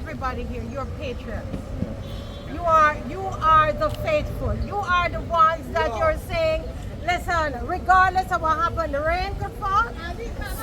everybody here, you're patriots. You are the faithful. You are the ones that you're saying, listen, regardless of what happened, the rain could fall,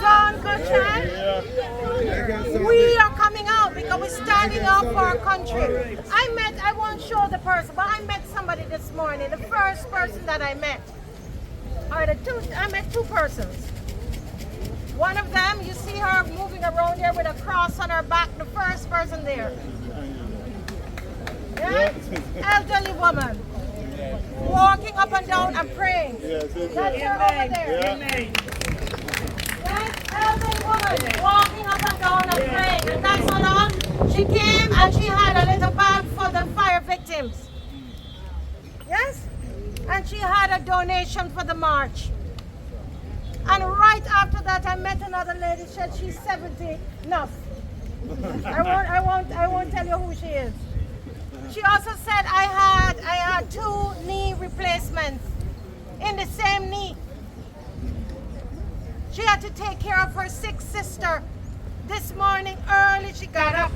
sun could shine. We are coming out because we're standing up for our country. I won't show the person, but I met somebody this morning. The first person that I met, I met two persons. One of them, you see her moving around there with a cross on her back, the first person there. Yeah? Elderly woman. Walking up and down and praying. That's her over there. Yes, elderly woman. Walking up and down and praying. And that's not all. She came and she had a little bag for the fire victims. Yes? And she had a donation for the march. And right after that, I met another lady. She said she's 70. Enough. I won't tell you who she is. She also said I had 2 knee replacements in the same knee. She had to take care of her sick sister. This morning early she got up,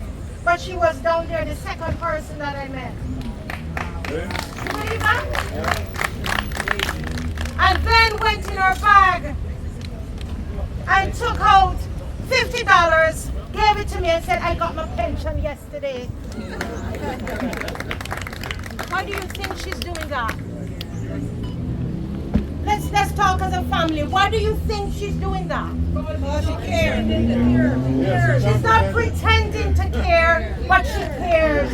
but she was down there, the second person that I met. You believe that? And then went in her bag and took out $50, gave it to me and said, I got my pension yesterday. Why do you think she's doing that? Let's talk as a family. Why do you think she's doing that? Because she cares. She's not pretending to care, but she cares.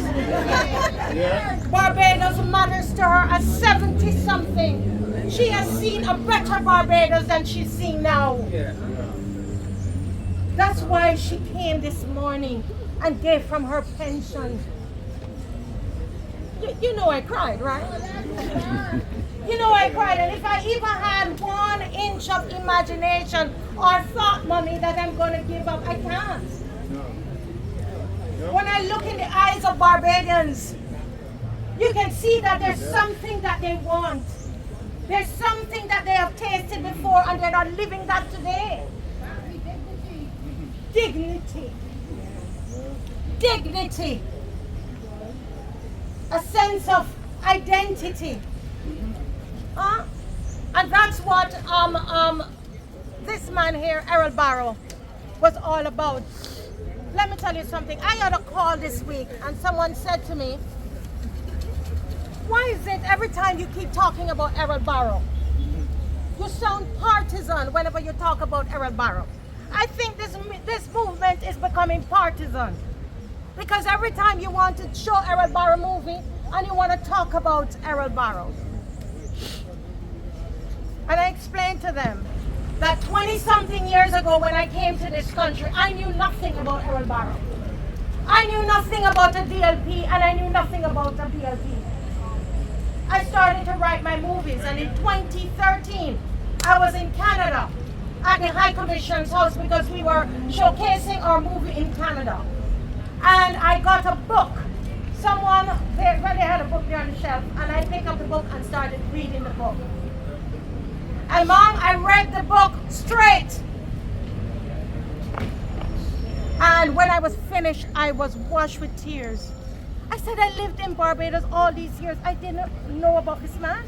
Barbados matters to her at 70-something. She has seen a better Barbados than she's seeing now. That's why she came this morning and gave from her pension. You know I cried, right? You know I cried, and if I even had 1 inch of imagination or thought, mommy, that I'm going to give up, I can't. When I look in the eyes of Barbadians, you can see that there's something that they want. There's something that they have tasted before and they're not living that today. Dignity. Dignity. A sense of identity. And that's what this man here, Errol Barrow, was all about. Let me tell you something. I had a call this week and someone said to me, why is it every time you keep talking about Errol Barrow, you sound partisan whenever you talk about Errol Barrow? I think this movement is becoming partisan. Because every time you want to show Errol Barrow movie and you want to talk about Errol Barrow. And I explained to them that 20-something years ago when I came to this country, I knew nothing about Errol Barrow. I knew nothing about the DLP and I knew nothing about the BLP. I started to write my movies, and in 2013, I was in Canada at the High Commission's house because we were showcasing our movie in Canada. And I got a book. Someone, they had a book there on the shelf, and I picked up the book and started reading the book. And Mom, I read the book straight. And when I was finished, I was washed with tears. I said, I lived in Barbados all these years. I didn't know about this man.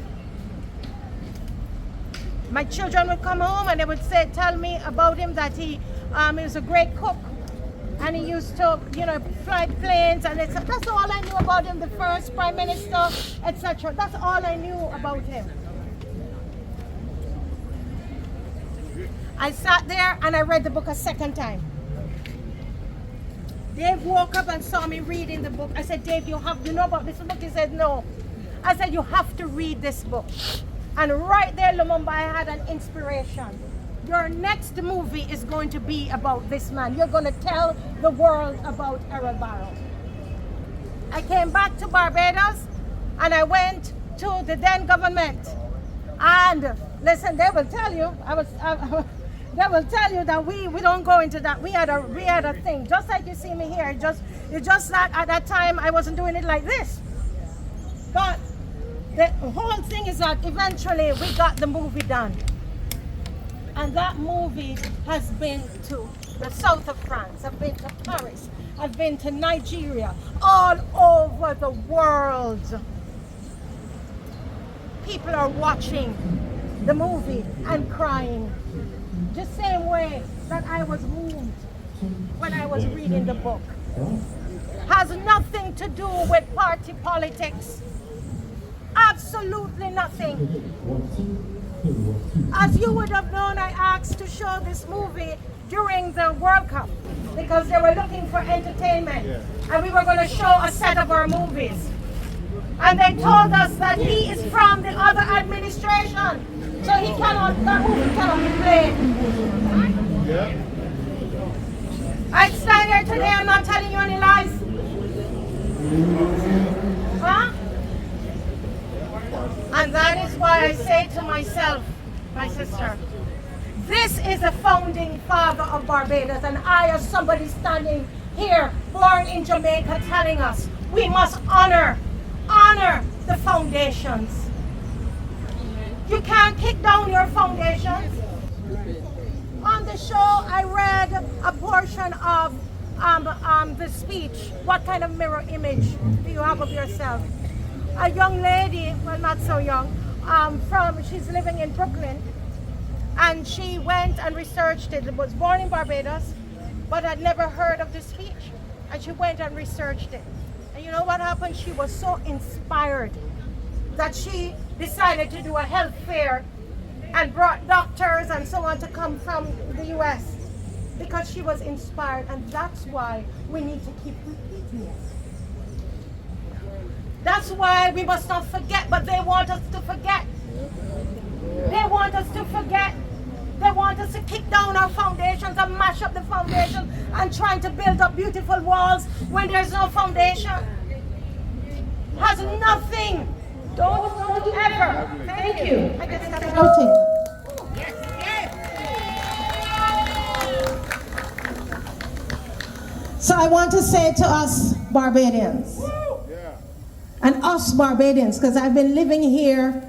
My children would come home and they would tell me about him that he was a great cook. And he used to, fly planes, and that's all I knew about him, the first prime minister, etc. That's all I knew about him. I sat there and I read the book a second time. Dave woke up and saw me reading the book. I said, Dave, you know about this book? He said, no. I said, you have to read this book. And right there, Lumumba, I had an inspiration. Your next movie is going to be about this man. You're going to tell the world about Errol Barrow. I came back to Barbados and I went to the then government. And listen, they will tell you, they will tell you that we don't go into that. We had a thing, just like you see me here. It's just that at that time I wasn't doing it like this. But the whole thing is that eventually we got the movie done. And that movie has been to the south of France, I've been to Paris, I've been to Nigeria, all over the world. People are watching the movie and crying. The same way that I was moved when I was reading the book. Has nothing to do with party politics. Absolutely nothing. As you would have known, I asked to show this movie during the World Cup because they were looking for entertainment, and we were going to show a set of our movies. And they told us that he is from the other administration, so that movie cannot be played. I stand here today, I'm not telling you any lies. Huh? And that is why I say to myself, my sister, this is the founding father of Barbados, and I, as somebody standing here, born in Jamaica, telling us we must honor the foundations. You can't kick down your foundations. On the show, I read a portion of the speech. What kind of mirror image do you have of yourself? A young lady, well, not so young, she's living in Brooklyn, and she went and researched it. Was born in Barbados, but had never heard of the speech, and she went and researched it. And you know what happened? She was so inspired that she decided to do a health fair and brought doctors and so on to come from the US because she was inspired, and that's why we need to keep repeating it. That's why we must not forget, but they want us to forget. They want us to forget. They want us to kick down our foundations and mash up the foundation and trying to build up beautiful walls when there's no foundation. Has nothing. Don't ever. Thank you. I guess that's voting. So I want to say to us Barbadians, and us Barbadians, because I've been living here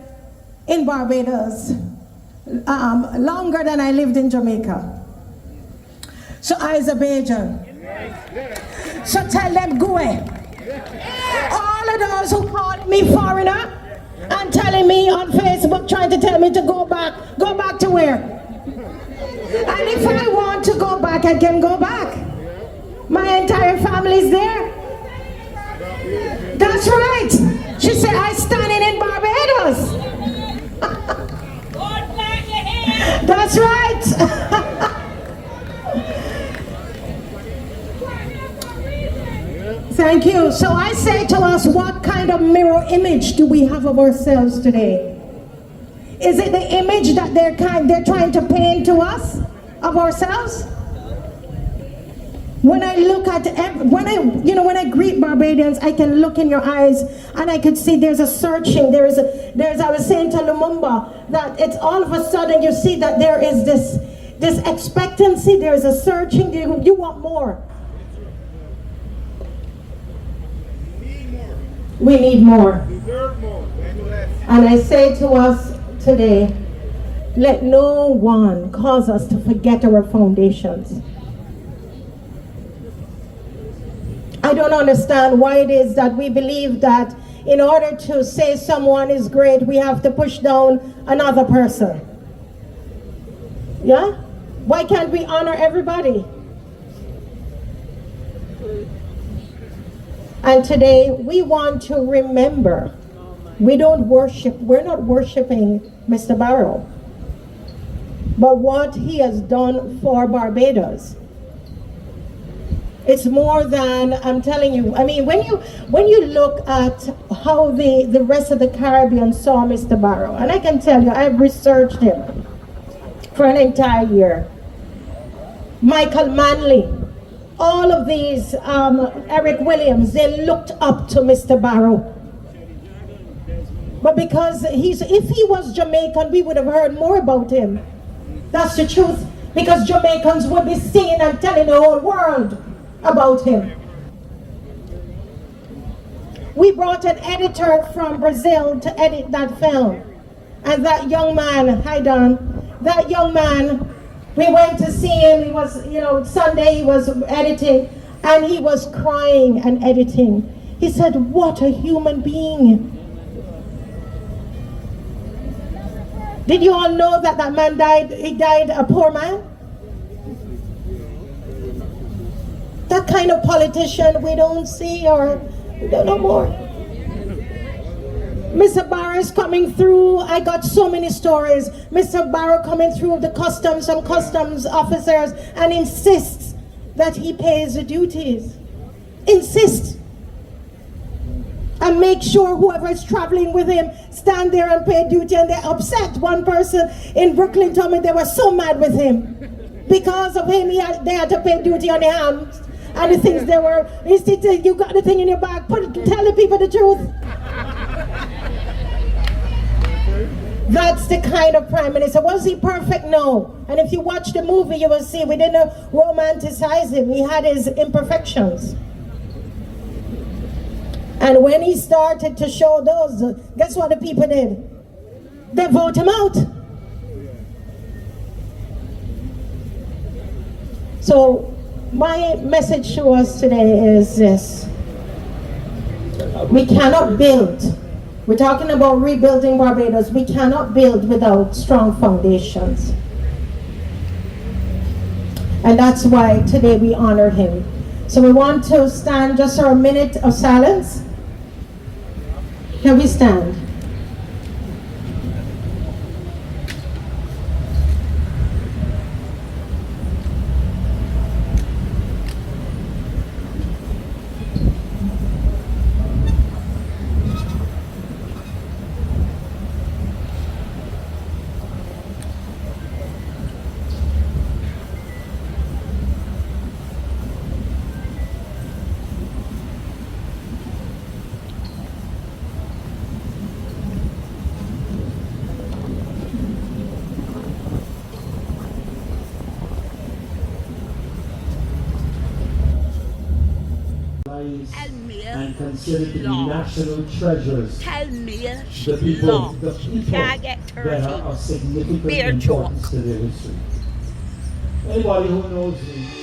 in Barbados longer than I lived in Jamaica. So Azerbaijan. So tell them go away. All of those who call me foreigner and telling me on Facebook, trying to tell me to go back to where? And if I want to go back, I can go back. My entire family is there. That's right. She said, I standing in Barbados. That's right. Thank you. So I say to us, what kind of mirror image do we have of ourselves today? Is it the image that they're trying to paint to us of ourselves? When I look at, when I greet Barbadians, I can look in your eyes and I could see there's a searching, I was saying to Lumumba that it's all of a sudden you see that there is this expectancy, there is a searching, you want more. We need more. And I say to us today, let no one cause us to forget our foundations. I don't understand why it is that we believe that in order to say someone is great, we have to push down another person. Yeah? Why can't we honor everybody? And today we want to remember, we're not worshiping Mr. Barrow, but what he has done for Barbados. It's more than, I'm telling you, I mean, when you look at how the rest of the Caribbean saw Mr. Barrow, and I can tell you, I've researched him for an entire year. Michael Manley, all of these, Eric Williams, they looked up to Mr. Barrow. But because if he was Jamaican, we would have heard more about him. That's the truth. Because Jamaicans would be seeing and telling the whole world about him. We brought an editor from Brazil to edit that film. And that young man, hi Don, that young man, we went to see him, he was, Sunday he was editing, And he was crying and editing. He said, what a human being. Did you all know that that man died? He died a poor man? That kind of politician we don't see, or we don't know more. Mr. Barrow is coming through. I got so many stories. Mr. Barrow coming through the customs, some customs officers, and insists that he pays the duties. Insist. And make sure whoever is traveling with him stand there and pay duty, and they're upset. One person in Brooklyn told me they were so mad with him. Because of him, they had to pay duty on their hands. And the things they were, he said, you got the thing in your bag, tell the people the truth. That's the kind of prime minister. Was he perfect? No. And if you watch the movie, you will see we didn't romanticize him. He had his imperfections. And when he started to show those, guess what the people did? They vote him out. So my message to us today is this. We cannot build. We're talking about rebuilding Barbados. We cannot build without strong foundations. And that's why today we honor him. So we want to stand just for a minute of silence. Can we stand? And considered to be national treasures. Tell me The people Can't get that are of significant Beer importance to their history. Anybody who knows me